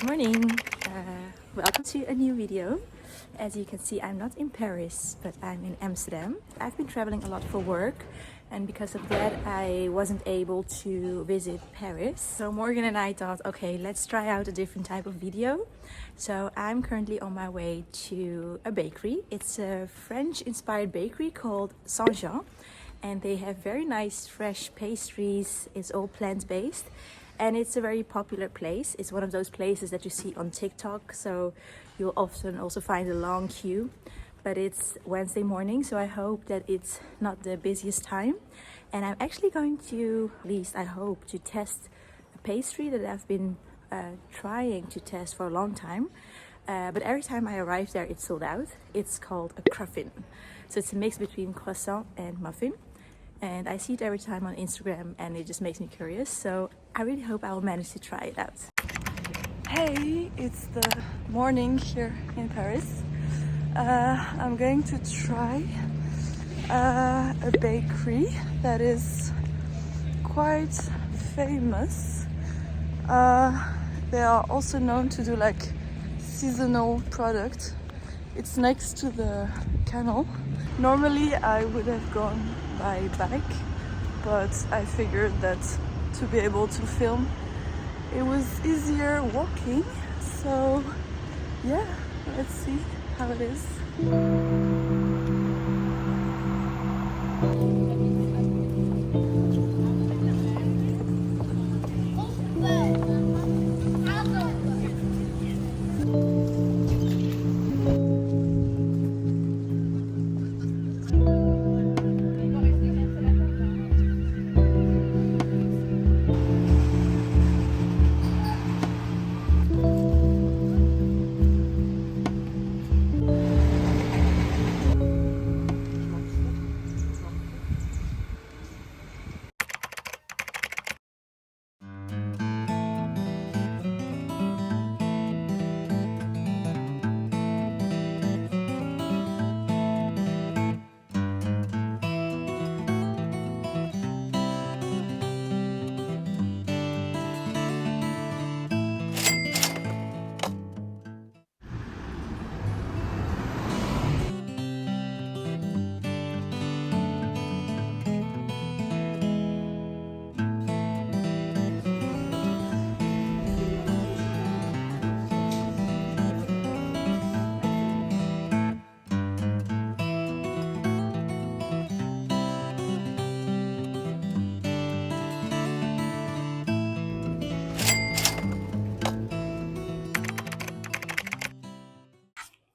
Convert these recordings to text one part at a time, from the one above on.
Good morning. Welcome to a new video. As you can see, I'm not in Paris, but I'm in Amsterdam. I've been traveling a lot for work, and because of that I wasn't able to visit Paris. So Morgan and I thought, okay, let's try out a different type of video. So I'm currently on my way to a bakery. It's a French-inspired bakery called Saint Jean, and they have very nice fresh pastries. It's all plant-based. And it's a very popular place. It's one of those places that you see on TikTok, so you'll often also find a long queue. But it's Wednesday morning, so I hope that it's not the busiest time. And I'm actually going to, at least I hope, to test a pastry that I've been trying to test for a long time. But every time I arrive there, it's sold out. It's called a Cruffin. So it's a mix between croissant and muffin. And I see it every time on Instagram and it just makes me curious. So I really hope I will manage to try it out. Hey, it's the morning here in Paris. I'm going to try a bakery that is quite famous. They are also known to do like seasonal product. It's next to the canal. Normally I would have gone by bike, but I figured that to be able to film it was easier walking. So yeah, let's see how it is.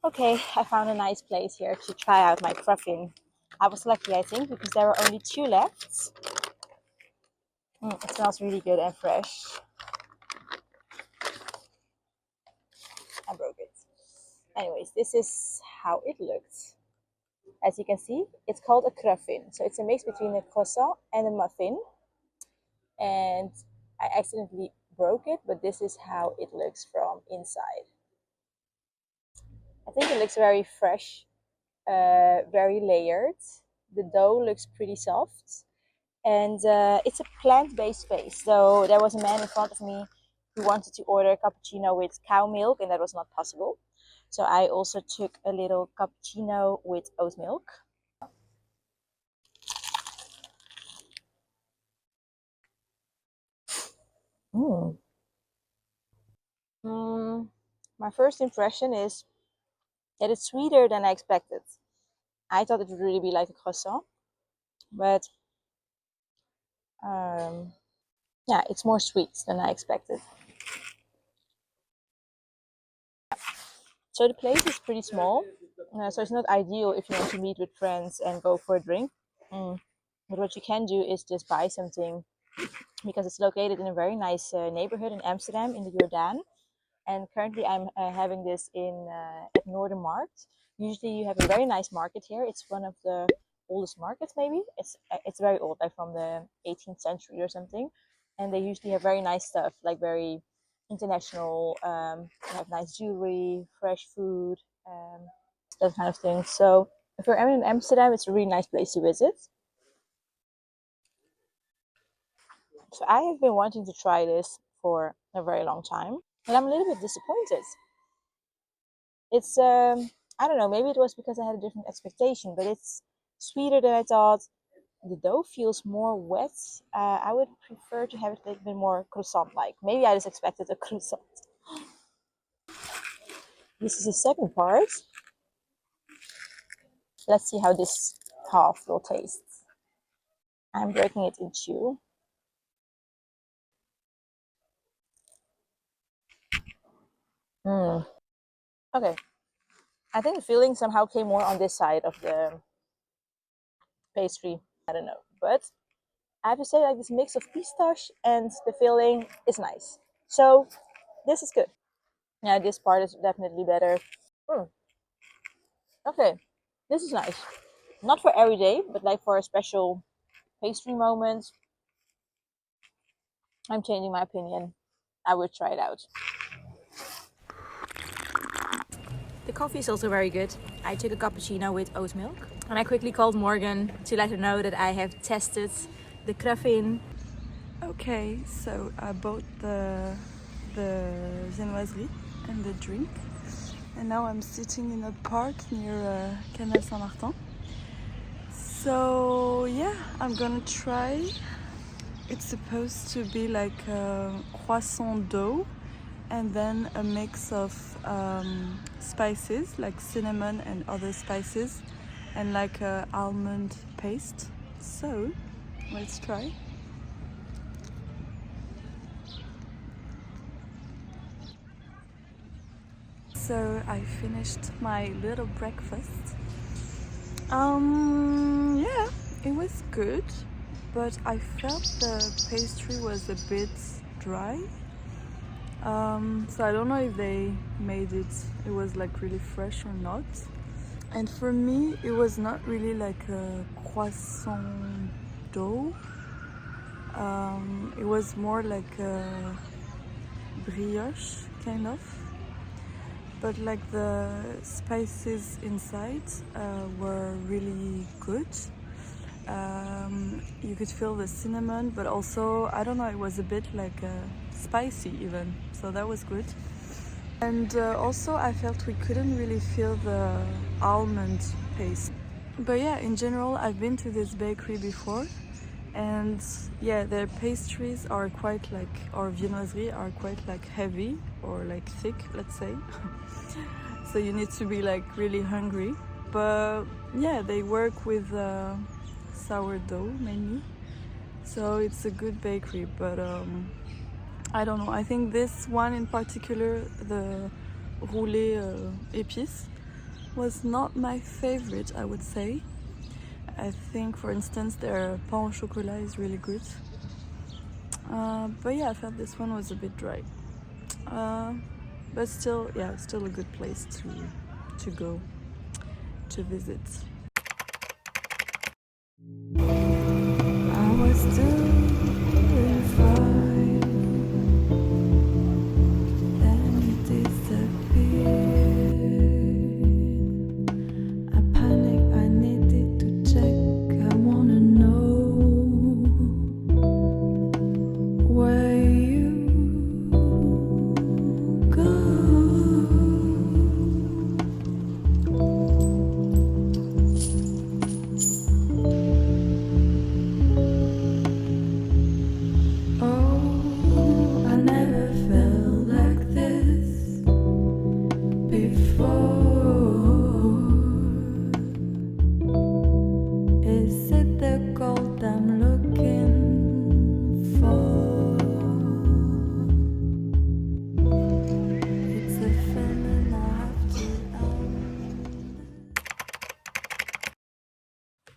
Okay, I found a nice place here to try out my Cruffin. I was lucky, I think, because there were only 2 left. It smells really good and fresh. I broke it. Anyways, this is how it looks. As you can see, it's called a Cruffin. So it's a mix between a croissant and a muffin. And I accidentally broke it, but this is how it looks from inside. I think it looks very fresh, very layered. The dough looks pretty soft, and it's a plant-based base. So there was a man in front of me who wanted to order a cappuccino with cow milk, and that was not possible. So I also took a little cappuccino with oat milk. My first impression is that it's sweeter than I expected. I thought it would really be like a croissant, but yeah, it's more sweet than I expected. So the place is pretty small, so it's not ideal if you want to meet with friends and go for a drink. But what you can do is just buy something, because it's located in a very nice neighborhood in Amsterdam, in the Jordaan. And currently I'm having this in at Northern Markt. Usually you have a very nice market here. It's one of the oldest markets, maybe. It's very old, like from the 18th century or something. And they usually have very nice stuff, like very international. They have nice jewelry, fresh food, that kind of thing. So if you're in Amsterdam, it's a really nice place to visit. So I have been wanting to try this for a very long time. And I'm a little bit disappointed. It's I don't know, maybe it was because I had a different expectation, but it's sweeter than I thought. The dough feels more wet. I would prefer to have it a little bit more croissant-like. Maybe I just expected a croissant. This is the second part. Let's see how this half will taste. I'm breaking it in two. Okay. I think the filling somehow came more on this side of the pastry. I don't know. But I have to say, like, this mix of pistache and the filling is nice. So this is good. Yeah, this part is definitely better. Okay, this is nice. Not for every day, but like for a special pastry moment. I'm changing my opinion. I would try it out. The coffee is also very good. I took a cappuccino with oat milk. And I quickly called Morgane to let her know that I have tested the Cruffin. Okay, so I bought the viennoiserie and the drink. And now I'm sitting in a park near Canal Saint Martin. So yeah, I'm gonna try. It's supposed to be like a croissant dough and then a mix of spices like cinnamon and other spices and like a almond paste. So let's try. So I finished my little breakfast. Yeah, it was good, but I felt the pastry was a bit dry. So I don't know if they made it was like really fresh or not. And for me, it was not really like a croissant dough. It was more like a brioche kind of. But like the spices inside were really good. You could feel the cinnamon, but also, I don't know, it was a bit like spicy even, so that was good. And also I felt we couldn't really feel the almond paste. But yeah, in general, I've been to this bakery before, and yeah, their pastries are quite like, or viennoiseries are quite like heavy or like thick, let's say. So you need to be like really hungry. But yeah, they work with sourdough mainly, so it's a good bakery. But I don't know, I think this one in particular, the roulé épices, was not my favorite, I would say. I think, for instance, their pain au chocolat is really good. But yeah, I felt this one was a bit dry. But still, yeah, still a good place to go to visit. I was doing fine, then you disappeared. I panicked, I needed to check. I wanna know where you go. Oh, I never felt like this before. Is it the gold I'm looking for? It's a feeling I have to own.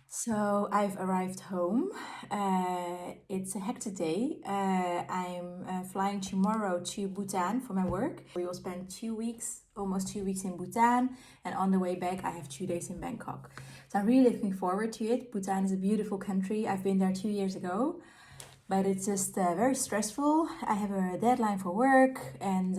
So I've arrived home. It's a hectic day. I'm flying tomorrow to Bhutan for my work. We will spend 2 weeks, almost 2 weeks in Bhutan, and on the way back I have 2 days in Bangkok. So I'm really looking forward to it. Bhutan is a beautiful country. I've been there 2 years ago, but it's just very stressful. I have a deadline for work, and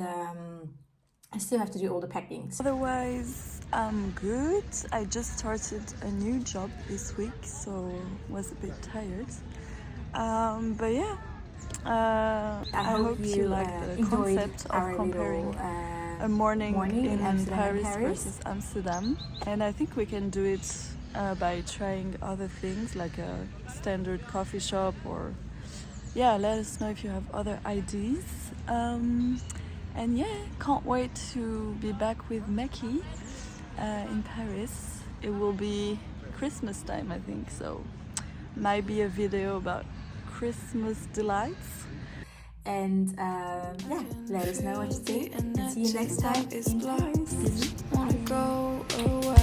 I still have to do all the packing. Otherwise, I'm good. I just started a new job this week, so was a bit tired. But yeah, I hope you like the concept of comparing a morning in Amsterdam and Paris versus Amsterdam, and I think we can do it by trying other things like a standard coffee shop, or yeah, let us know if you have other ideas. And yeah, can't wait to be back with Mekky in Paris. It will be Christmas time, I think, so might be a video about Christmas delights. And yeah, let us know what you think, and see you next time in Paris. Wanna go away.